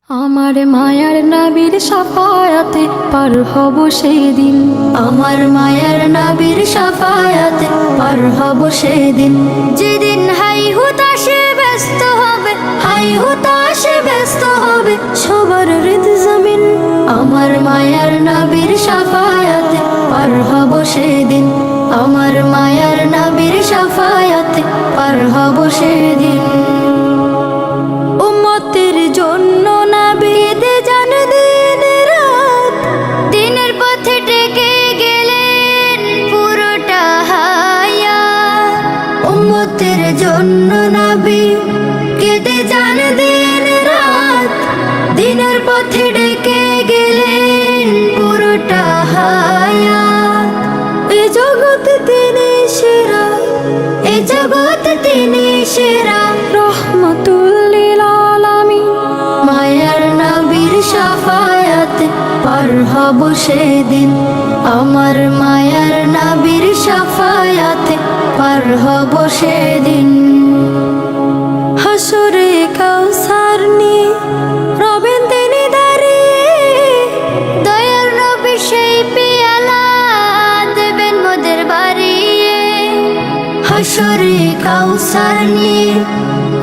আমার মায়ার নবীর শাফায়াতে পার হব সেই দিন। আমার মায়ার নবীর শাফায়াতে পার হব সেই দিন। যেদিন হাই হুতাশে ব্যস্ত হবে, হাই হুতাশে ব্যস্ত হবে সবার হৃদ জমিন। আমার মায়ার নবীর শাফায়াতে পার হব সেই দিন। আমার মায়ার নবীর শাফায়াতে পার হব সেই দিন। উম্মতের জন্য নবী দে জান দিন রাত, দিনের পথে টেকে গেলেন পুরোটা হায়াত। উম্মতের জন্য নবী কেঁদে জান দিন রাত, দিনের পথে টেকে গেলেন পুরোটা হায়াত। এ জগতে তিনি সেরা, এ জগতে তিনি সেরা, রহমাতুল লিল আলামিন। মায়ার নবীর শাফায়াতে পার হব সেদিন। আমার মায়ার নবীর শাফায়াতে পার হব সেদিন। হাসরে কাউসার নিয়ে রবেন তিনি দাঁড়িয়ে, দয়ার নবী সেই পেয়ালা দেবেন মোদের বাড়িয়ে। হাসরে কাউসার নিয়ে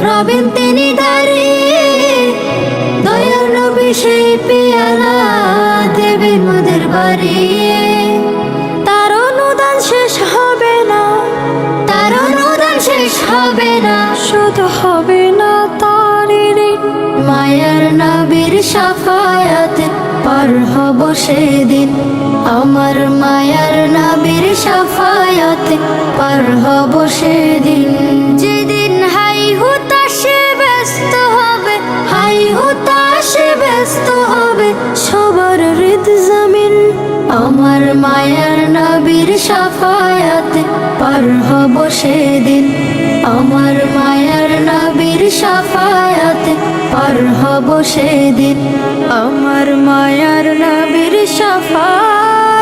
রবেন তিনি দাঁড়িয়ে, দয়ার নবী সেই পেয়ালা দেবেন মোদের বাড়িয়ে। তার অনুদান শেষ হবে না, তার অনুদান শেষ হবে না, শুধু হবে না তার ঋণ। মায়ার নবীর শাফায়াতে পার হব সেদিন। আমার মায়ার নবীর শাফায়াতে পার হব সেদিন। যেদিন হাই হুতাশে ব্যস্ত হবে, হাই হুতাশে ব্যস্ত হবে সবার হৃদ জমিন। আমার মায়ার নবীর শাফায়াতে পার হব সেদিন। আমার মায়ার নবীর শাফায়াতে পার হব সেদিন। আমার মায়ার নবীর শাফায়াতে